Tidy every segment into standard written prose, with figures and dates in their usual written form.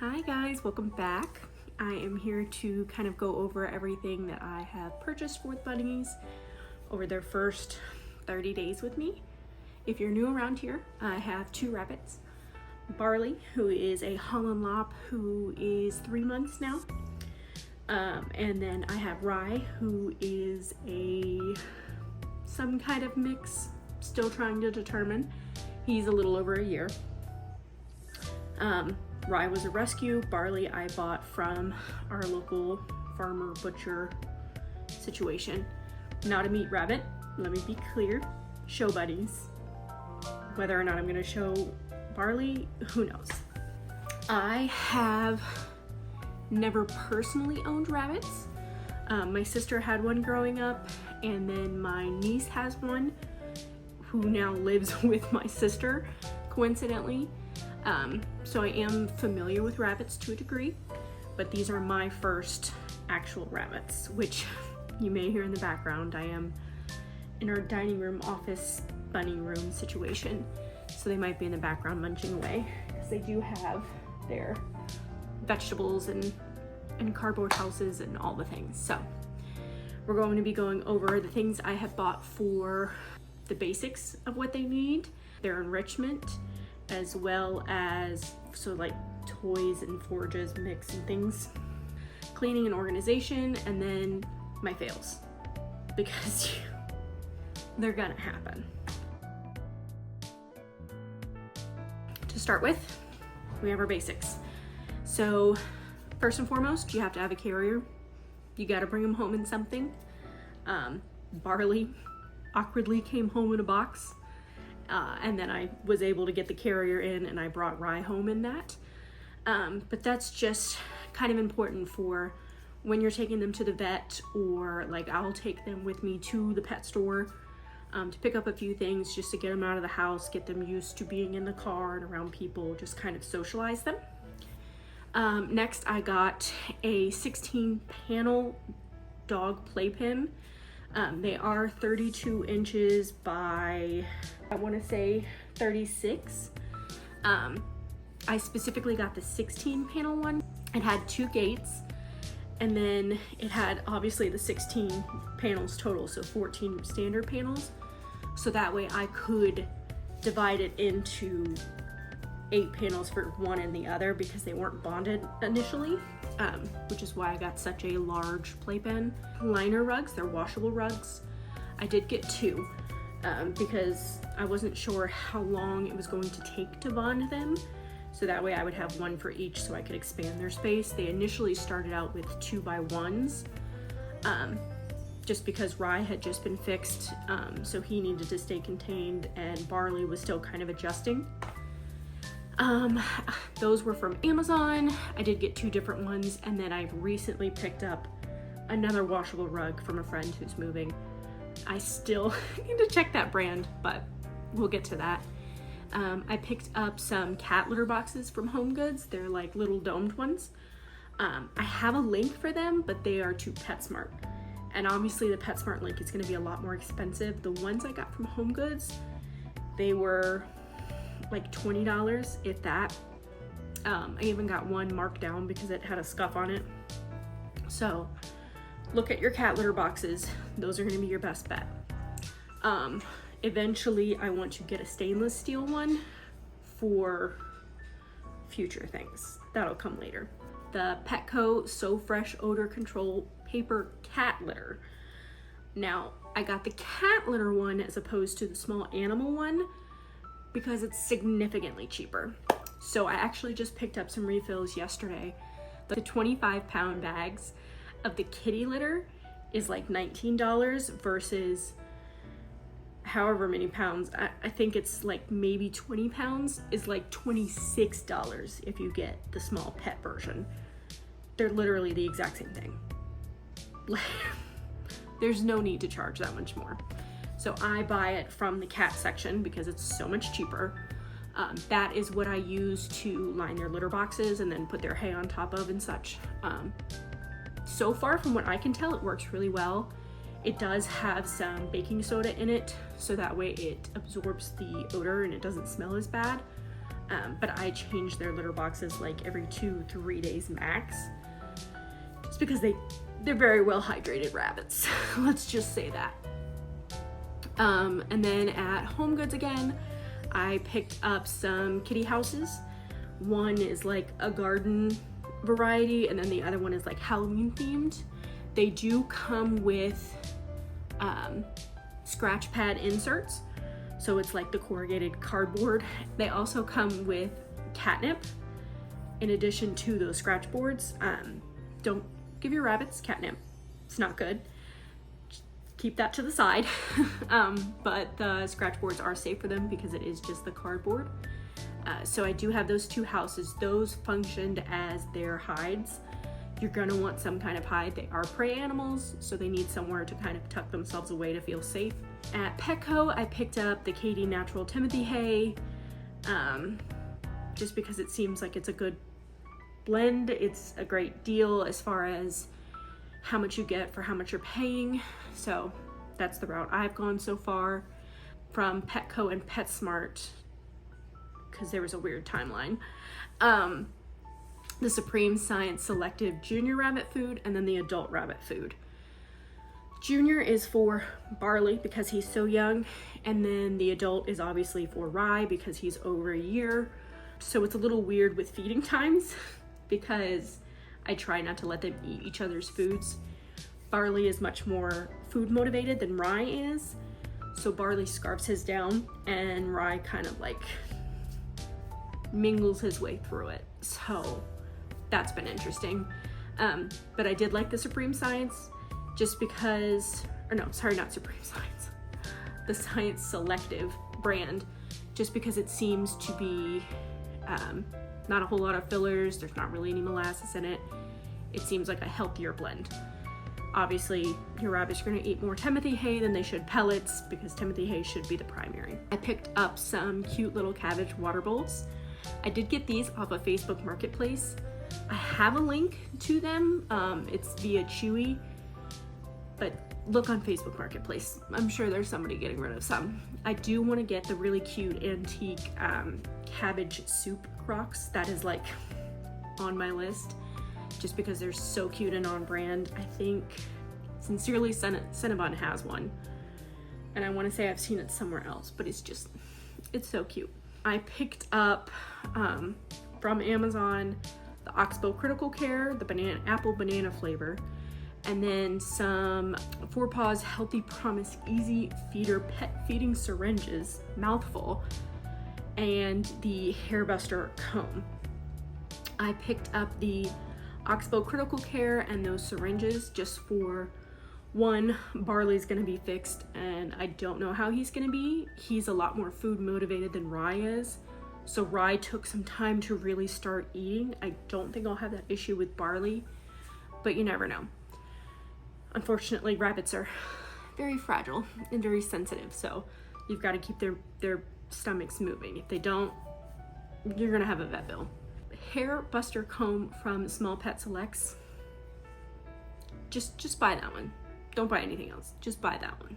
Hi guys, welcome back. I am here to kind of go over everything that I have purchased for the bunnies over their first 30 days with me. If you're new around here, I have two rabbits. Barley, who is a Holland Lop, who is 3 months now. And then I have Rye, who is some kind of mix, still trying to determine. He's a little over a year. Rye was a rescue. Barley I bought from our local farmer butcher situation. Not a meat rabbit, let me be clear. Show buddies. Whether or not I'm gonna show Barley, who knows. I have never personally owned rabbits. My sister had one growing up, and then my niece has one who now lives with my sister, coincidentally. So I am familiar with rabbits to a degree, but these are my first actual rabbits, which you may hear in the background. I am in our dining room office bunny room situation, so they might be in the background munching away because they do have their vegetables and cardboard houses and all the things. So we're going to be going over the things I have bought for the basics of what they need, their enrichment, as well as like toys and forages, mix and things, cleaning and organization, and then my fails, because they're gonna happen. To start with, we have our basics. So first and foremost, you have to have a carrier. You got to bring them home in something. Barley awkwardly came home in a box. And then I was able to get the carrier in, and I brought Rye home in that. But that's just kind of important for when you're taking them to the vet, or like I'll take them with me to the pet store to pick up a few things just to get them out of the house, get them used to being in the car and around people, just kind of socialize them. Next, I got a 16 panel dog playpen. They are 32 inches by, I want to say 36. I specifically got the 16 panel one. It had 2 gates, and then it had obviously the 16 panels total, so 14 standard panels. So that way I could divide it into 8 panels for one and the other, because they weren't bonded initially, which is why I got such a large playpen. Liner rugs, they're washable rugs. I did get 2 because I wasn't sure how long it was going to take to bond them. So that way I would have one for each so I could expand their space. They initially started out with 2x1s, just because Rye had just been fixed, so he needed to stay contained, and Barley was still kind of adjusting. Those were from Amazon. I did get 2 different ones, and then I recently picked up another washable rug from a friend who's moving. I still need to check that brand, but we'll get to that. I picked up some cat litter boxes from Homegoods. They're like little domed ones. I have a link for them, but they are to Petsmart. And obviously the Petsmart link is gonna be a lot more expensive. The ones I got from Homegoods, they were like $20, if that. I even got one marked down because it had a scuff on it. So look at your cat litter boxes. Those are gonna be your best bet. Eventually I want to get a stainless steel one for future things. That'll come later. The Petco So Phresh odor control paper cat litter. Now, I got the cat litter one as opposed to the small animal one because it's significantly cheaper. So I actually just picked up some refills yesterday. The 25-pound bags of the kitty litter is like $19 versus however many pounds. I think it's like maybe 20 pounds is like $26 if you get the small pet version. They're literally the exact same thing. There's no need to charge that much more. So I buy it from the cat section because it's so much cheaper. That is what I use to line their litter boxes and then put their hay on top of and such. So far, from what I can tell, it works really well. It does have some baking soda in it, so that way it absorbs the odor and it doesn't smell as bad. but I change their litter boxes like every 2-3 days max, just because they're very well hydrated rabbits. Let's just say that. And then at Homegoods again, I picked up some kitty houses. One is like a garden variety, and then the other one is like Halloween themed. They do come with scratch pad inserts, so it's like the corrugated cardboard. They also come with catnip in addition to those scratch boards. Don't give your rabbits catnip, it's not good. Just keep that to the side. But the scratch boards are safe for them because it is just the cardboard. So I do have those two houses. Those functioned as their hides. You're gonna want some kind of hide. They are prey animals, so they need somewhere to kind of tuck themselves away to feel safe. At Petco, I picked up the Kaytee natural Timothy hay, just because it seems like it's a good blend. It's a great deal as far as how much you get for how much you're paying. So that's the route I've gone so far. From Petco and Petsmart, because there was a weird timeline. The Supreme Science Selective Junior Rabbit Food, and then the Adult Rabbit Food. Junior is for Barley because he's so young, and then the adult is obviously for Rye because he's over a year. So it's a little weird with feeding times because I try not to let them eat each other's foods. Barley is much more food motivated than Rye is. So Barley scarfs his down and Rye kind of like mingles his way through it. So that's been interesting. But I did like the Supreme Science just because, or no, sorry, not Supreme Science, the Science Selective brand, just because it seems to be not a whole lot of fillers. There's not really any molasses in it. It seems like a healthier blend. Obviously, your rabbits are gonna eat more Timothy hay than they should pellets because Timothy hay should be the primary. I picked up some cute little cabbage water bowls. I did get these off of Facebook Marketplace. I have a link to them. It's via Chewy, but look on Facebook Marketplace. I'm sure there's somebody getting rid of some. I do want to get the really cute antique cabbage soup crocks. That is like on my list just because they're so cute and on brand. I think Sincerely Cinnabon has one, and I want to say I've seen it somewhere else, but it's so cute. I picked up from Amazon the Oxbow Critical Care, the apple banana flavor, and then some 4 Paws Healthy Promise Easy Feeder pet feeding syringes, mouthful, and the Hairbuster comb. I picked up the Oxbow Critical Care and those syringes just for one, Barley's gonna be fixed and I don't know how he's gonna be. He's a lot more food motivated than Rye is. So Rye took some time to really start eating. I don't think I'll have that issue with Barley, but you never know. Unfortunately, rabbits are very fragile and very sensitive, so you've got to keep their stomachs moving. If they don't, you're gonna have a vet bill. Hair Buster comb from Small Pet Selects. Just buy that one. Don't buy anything else. Just buy that one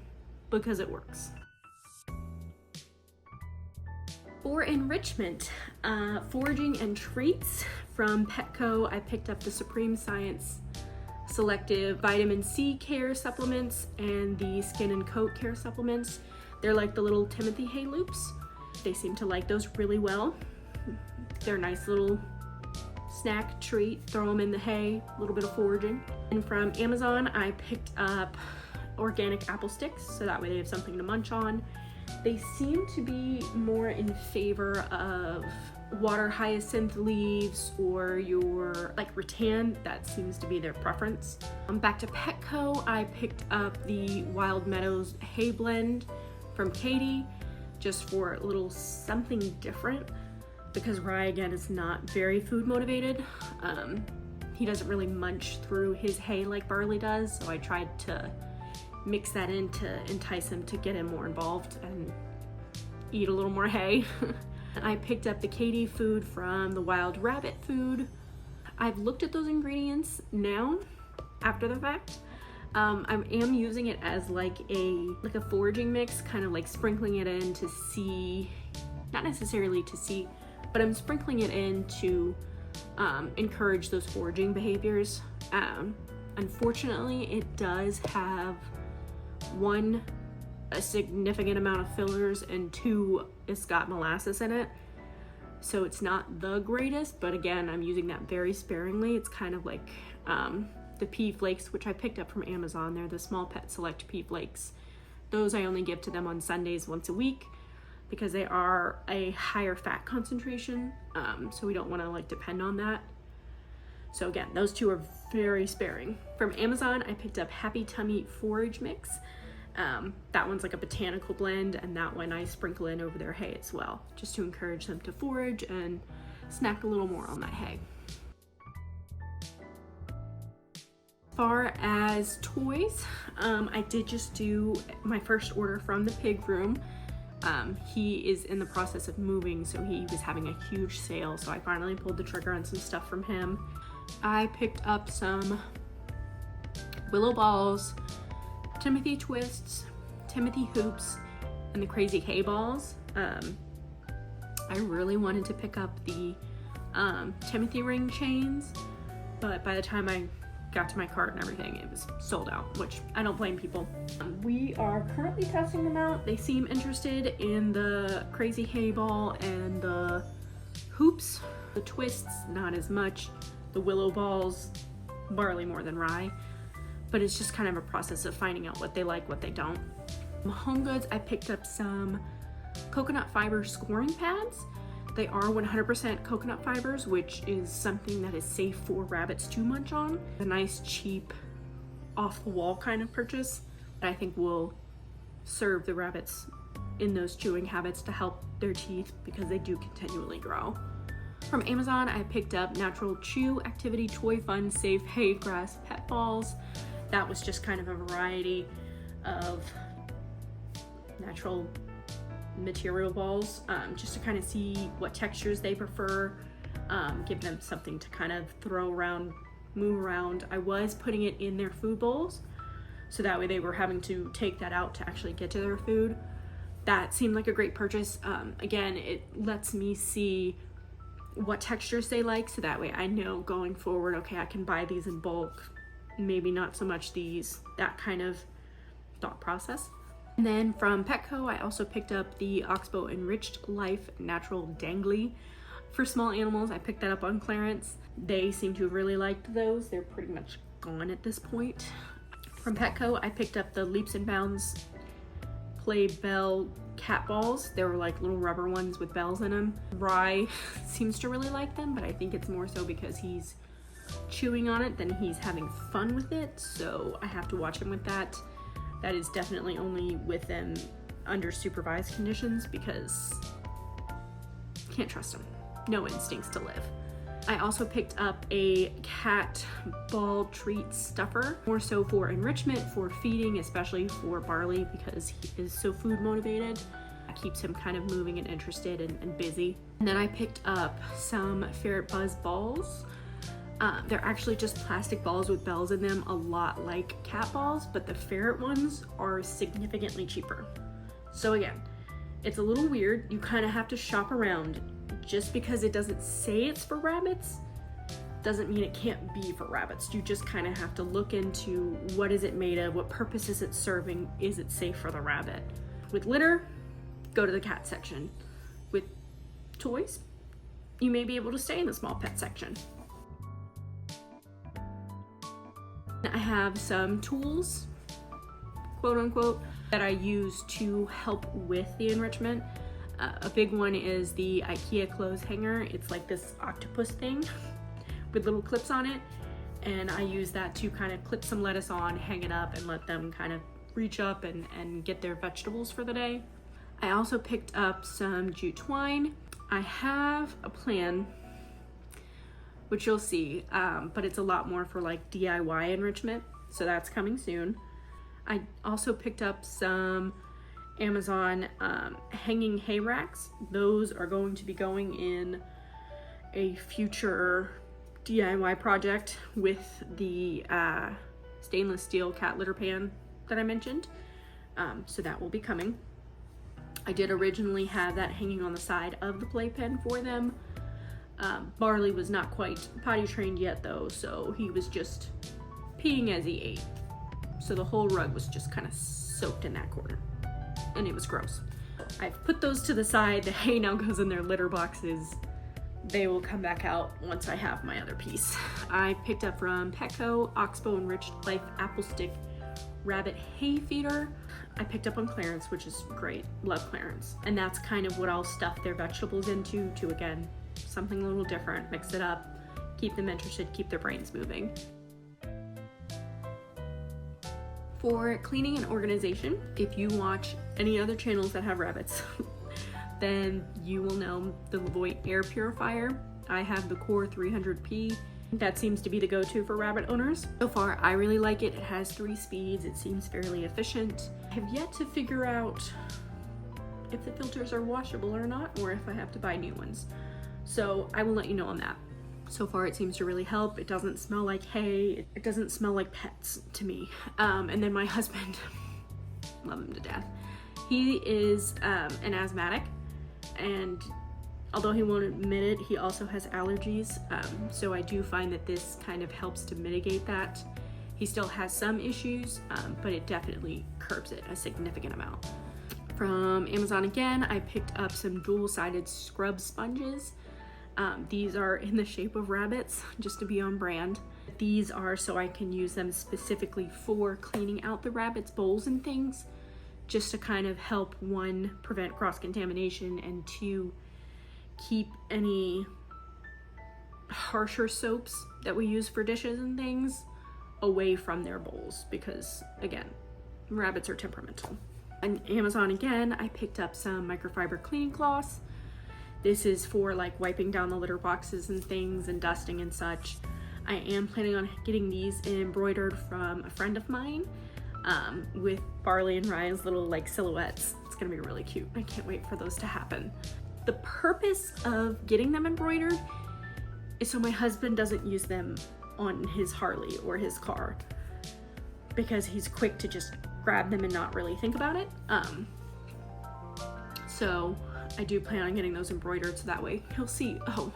because it works. For enrichment, foraging and treats from Petco, I picked up the Supreme Science Selective Vitamin C Care supplements and the Skin and Coat Care supplements. They're like the little Timothy hay loops. They seem to like those really well. They're a nice little snack treat. Throw them in the hay, a little bit of foraging. And from Amazon, I picked up organic apple sticks, so that way they have something to munch on. They seem to be more in favor of water hyacinth leaves or your like rattan. That seems to be their preference. Back to Petco, I picked up the Wild Meadows hay blend from Kaytee just for a little something different because Rye again is not very food motivated. He doesn't really munch through his hay like Barley does, so I tried to mix that in to entice him to get him more involved and eat a little more hay. I picked up the Kaytee food from the Wild Rabbit food. I've looked at those ingredients now after the fact. I am using it as like a foraging mix, kind of like sprinkling it in to see, not necessarily to see but I'm sprinkling it in to encourage those foraging behaviors. Unfortunately, it does have a significant amount of fillers, and 2, it's got molasses in it. So it's not the greatest, but again, I'm using that very sparingly. It's kind of like the pea flakes, which I picked up from Amazon. They're the Small Pet Select pea flakes. Those I only give to them on Sundays once a week because they are a higher fat concentration. So we don't want to like depend on that. So again, those 2 are very sparing. From Amazon, I picked up Happy Tummy Forage Mix. That one's like a botanical blend, and that one I sprinkle in over their hay as well, just to encourage them to forage and snack a little more on that hay. As far as toys, I did just do my first order from the pig room. He is in the process of moving, so he was having a huge sale, so I finally pulled the trigger on some stuff from him. I picked up some Willow balls, Timothy twists, Timothy hoops, and the crazy hay balls. I really wanted to pick up the Timothy ring chains, but by the time I got to my cart and everything, it was sold out, which I don't blame people. We are currently testing them out. They seem interested in the crazy hay ball and the hoops. The twists, not as much. The willow balls, barley more than rye. But it's just kind of a process of finding out what they like, what they don't. From Homegoods, I picked up some coconut fiber scoring pads. They are 100% coconut fibers, which is something that is safe for rabbits to munch on. A nice, cheap, off-the-wall kind of purchase that I think will serve the rabbits in those chewing habits to help their teeth because they do continually grow. From Amazon, I picked up Natural Chew Activity Toy Fun Safe Hay Grass Pet Balls. That was just kind of a variety of natural material balls, just to kind of see what textures they prefer, give them something to kind of throw around, move around. I was putting it in their food bowls, so that way they were having to take that out to actually get to their food. That seemed like a great purchase. Again, it lets me see what textures they like, so that way I know going forward, okay, I can buy these in bulk, maybe not so much these, that kind of thought process. And then from Petco, I also picked up the Oxbow Enriched Life Natural Dangly for small animals. I picked that up on clearance. They seem to have really liked those. They're pretty much gone at this point. From Petco, I picked up the Leaps and Bounds Play Bell cat balls. They were like little rubber ones with bells in them. Rye seems to really like them, but I think it's more so because he's chewing on it than he's having fun with it, so I have to watch him with that. That is definitely only with them under supervised conditions because can't trust them. No instincts to live. I also picked up a cat ball treat stuffer, more so for enrichment, for feeding, especially for Barley because he is so food motivated. It keeps him kind of moving and interested and busy. And then I picked up some Ferret Buzz balls. They're actually just plastic balls with bells in them, a lot like cat balls, but the ferret ones are significantly cheaper. So again, it's a little weird. You kind of have to shop around. Just because it doesn't say it's for rabbits doesn't mean it can't be for rabbits. You just kind of have to look into what is it made of, what purpose is it serving, is it safe for the rabbit. With litter, go to the cat section. With toys, you may be able to stay in the small pet section. I have some tools, quote unquote, that I use to help with the enrichment. A big one is the IKEA clothes hanger. It's like this octopus thing with little clips on it, and I use that to kind of clip some lettuce on, hang it up, and let them kind of reach up and get their vegetables for the day. I also picked up some jute twine. I have a plan, which you'll see, but it's a lot more for like DIY enrichment, so that's coming soon. I also picked up some Amazon hanging hay racks. Those are going to be going in a future DIY project with the stainless steel cat litter pan that I mentioned, so that will be coming. I did originally have that hanging on the side of the playpen for them. Barley was not quite potty trained yet though, so he was just peeing as he ate. So the whole rug was just kind of soaked in that corner, and it was gross. I've put those to the side. The hay now goes in their litter boxes. They will come back out once I have my other piece. I picked up from Petco, Oxbow Enriched Life Apple Stick Rabbit Hay Feeder. I picked up on clearance, which is great. Love clearance. And that's kind of what I'll stuff their vegetables into, to again, something a little different, mix it up, keep them interested, keep their brains moving. For cleaning and organization, if you watch any other channels that have rabbits, then you will know the Levoit air purifier. I have the Core 300P. That seems to be the go-to for rabbit owners. So far, I really like it. It has 3 speeds. It seems fairly efficient. I have yet to figure out if the filters are washable or not, or if I have to buy new ones. So I will let you know on that. So far, it seems to really help. It doesn't smell like hay. It doesn't smell like pets to me. And then my husband, love him to death. He is an asthmatic, and although he won't admit it, he also has allergies. So I do find that this kind of helps to mitigate that. He still has some issues, but it definitely curbs it a significant amount. From Amazon again, I picked up some dual-sided scrub sponges. These are in the shape of rabbits, just to be on brand. These are so I can use them specifically for cleaning out the rabbits' bowls and things, just to kind of help, 1, prevent cross-contamination, and 2, keep any harsher soaps that we use for dishes and things away from their bowls, because again, rabbits are temperamental. On Amazon again, I picked up some microfiber cleaning cloths. This is for like wiping down the litter boxes and things and dusting and such. I am planning on getting these embroidered from a friend of mine with Barleyandrye's little like silhouettes. It's gonna be really cute. I can't wait for those to happen. The purpose of getting them embroidered is so my husband doesn't use them on his Harley or his car, because he's quick to just grab them and not really think about it. So I do plan on getting those embroidered, so that way he'll see, oh,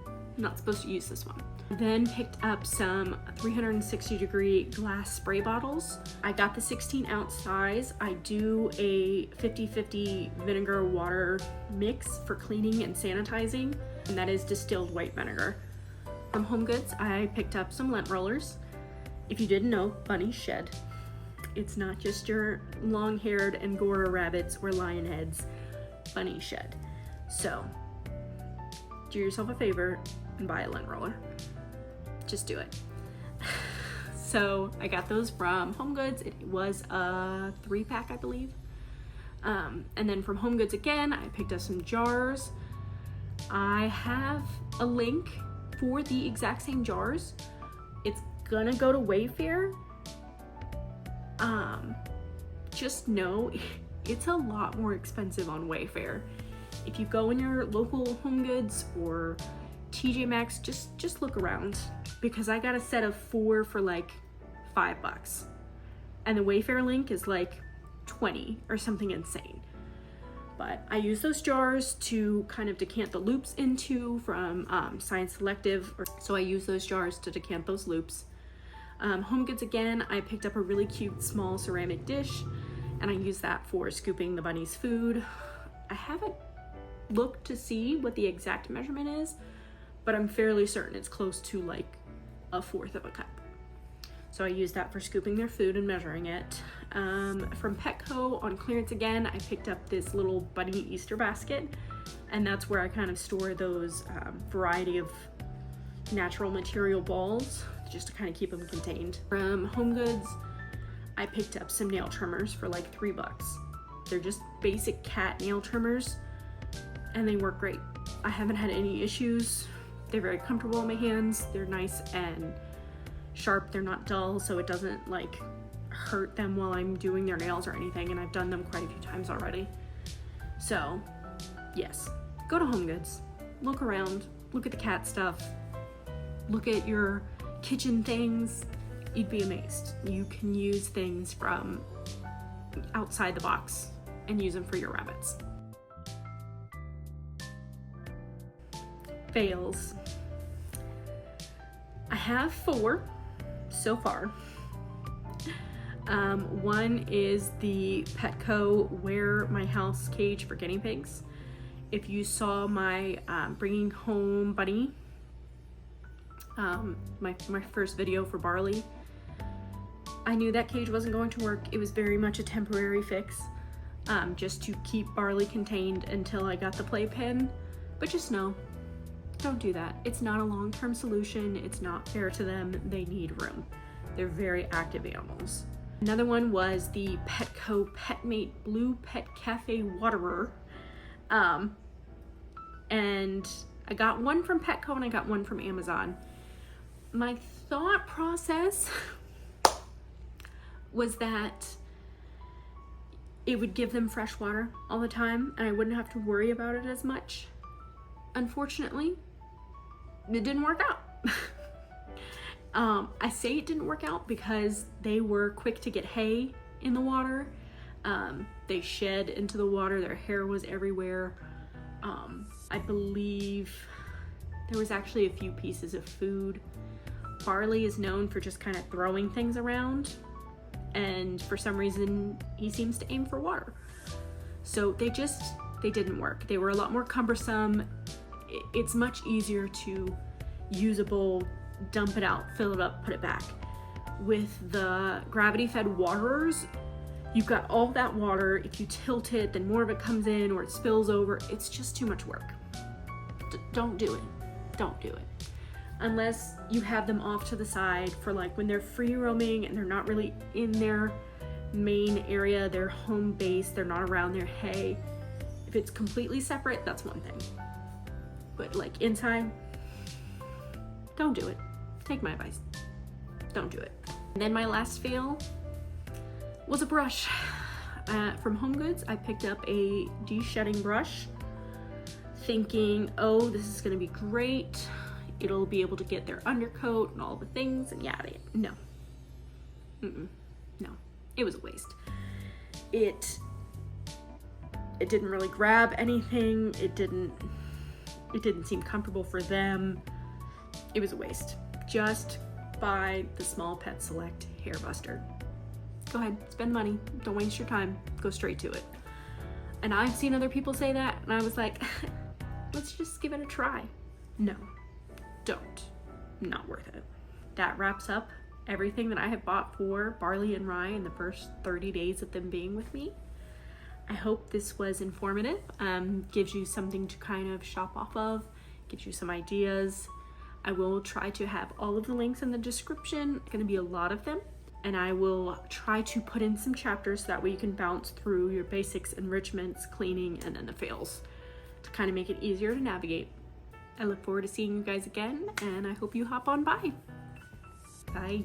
I'm not supposed to use this one. Then picked up some 360-degree glass spray bottles. I got the 16-ounce size. I do a 50-50 vinegar water mix for cleaning and sanitizing, and that is distilled white vinegar. From Homegoods, I picked up some lint rollers. If you didn't know, bunnies shed. It's not just your long-haired Angora rabbits or lion heads. Bunnies shed. So do yourself a favor and buy a lint roller. Just do it. So I got those from Homegoods. It was a 3-pack, I believe. And then from Homegoods again, I picked up some jars. I have a link for the exact same jars. It's gonna go to Wayfair. Just know it's a lot more expensive on Wayfair. If you go in your local Homegoods or TJ Maxx, just look around, because I got a set of 4 for like $5, and the Wayfair link is like 20 or something insane. But I use those jars to kind of decant the loops into from Selective, so I use those jars to decant those loops. Homegoods again, I picked up a really cute small ceramic dish, and I use that for scooping the bunny's food. I haven't looked to see what the exact measurement is, but I'm fairly certain it's close to like 1/4 of a cup. So I use that for scooping their food and measuring it. From Petco on clearance again, I picked up this little bunny Easter basket, and that's where I kind of store those variety of natural material balls, just to kind of keep them contained. From Homegoods, I picked up some nail trimmers for like $3. They're just basic cat nail trimmers, and they work great. I haven't had any issues. They're very comfortable in my hands. They're nice and sharp. They're not dull, so it doesn't like hurt them while I'm doing their nails or anything, and I've done them quite a few times already. So yes, go to Homegoods, look around, look at the cat stuff, look at your kitchen things. You'd be amazed. You can use things from outside the box and use them for your rabbits. fails. I have 4 so far. One is the Petco Wear My House cage for guinea pigs. If you saw my bringing home bunny, my first video for Barley, I knew that cage wasn't going to work. It was very much a temporary fix, just to keep Barley contained until I got the playpen. But just know, don't do that. It's not a long-term solution. It's not fair to them. They need room. They're very active animals. Another one was the Petco PetMate Blue Pet Cafe Waterer. And I got one from Petco and I got one from Amazon. My thought process was that it would give them fresh water all the time and I wouldn't have to worry about it as much. Unfortunately, it didn't work out. I say it didn't work out because they were quick to get hay in the water. They shed into the water, their hair was everywhere. I believe there was actually a few pieces of food. Barley is known for just kind of throwing things around, and for some reason he seems to aim for water. So they didn't work. They were a lot more cumbersome. It's much easier to use a bowl, dump it out, fill it up, put it back. With the gravity fed waterers, you've got all that water. If you tilt it, then more of it comes in or it spills over. It's just too much work. Don't do it. Don't do it. Unless you have them off to the side for like when they're free roaming and they're not really in their main area, their home base, they're not around their hay. If it's completely separate, that's one thing. But like inside, don't do it. Take my advice. Don't do it. And then my last fail was a brush. From Homegoods, I picked up a de-shedding brush thinking, oh, this is gonna be great. It'll be able to get their undercoat and all the things and yada. No. No, it was a waste. It didn't really grab anything. It didn't seem comfortable for them. It was a waste. Just buy the Small Pet Select hair buster. Go ahead, spend money. Don't waste your time. Go straight to it. And I've seen other people say that, and I was like, let's just give it a try. No, don't. Not worth it. That wraps up everything that I have bought for Barleyandrye in the first 30 days of them being with me. I hope this was informative, gives you something to kind of shop off of, gives you some ideas. I will try to have all of the links in the description. It's gonna be a lot of them. And I will try to put in some chapters so that way you can bounce through your basics, enrichments, cleaning, and then the fails to kind of make it easier to navigate. I look forward to seeing you guys again, and I hope you hop on by. Bye.